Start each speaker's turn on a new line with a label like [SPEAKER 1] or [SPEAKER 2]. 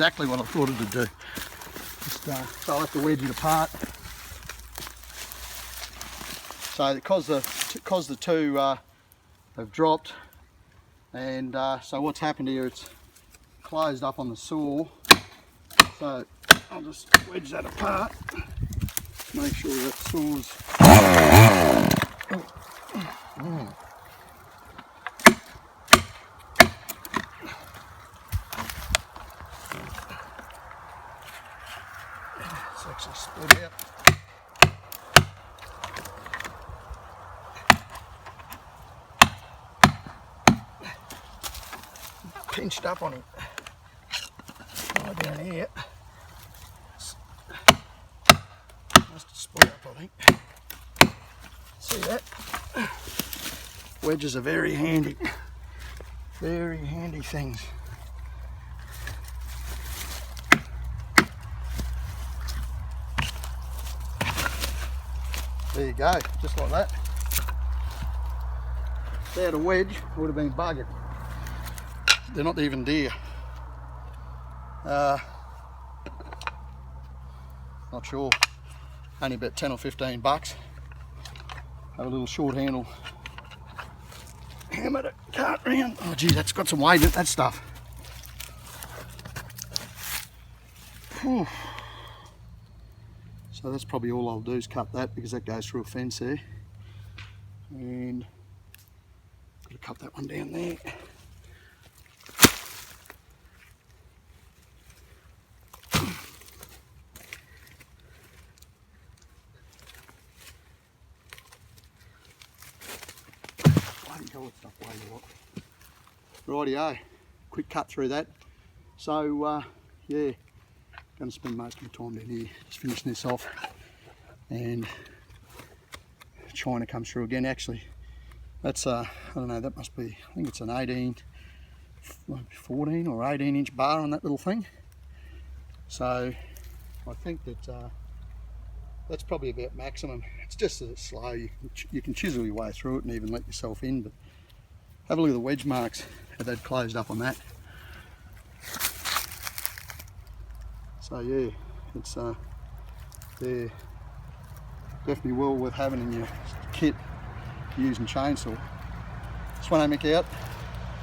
[SPEAKER 1] exactly what I thought it would do. Just, so I'll have to wedge it apart. So because the two have dropped, and so what's happened here, it's closed up on the saw. So I'll just wedge that apart, make sure that saw's it's actually split out. Pinched up on him. Right down here. Must have split up, I think. See that? Wedges are very handy things. There you go, just like that. Without a wedge, it would have been buggered. They're not even deer. Not sure. Only about 10 or 15 bucks. Have a little short handle hammer to cart round. Oh gee, that's got some weight in it, that stuff. Whew. So that's probably all I'll do is cut that, because that goes through a fence there. And got to cut that one down there. Rightio, quick cut through that. So yeah, going to spend most of my time down here just finishing this off, and China comes through again. Actually, that's I don't know, that must be, I think it's an 14 or 18 inch bar on that little thing. So I think that that's probably about maximum. It's just that it's slow. You can chisel your way through it and even let yourself in, but have a look at the wedge marks, how they'd closed up on that. So yeah, it's they're definitely well worth having in your kit using chainsaw. Svenson Mowing out.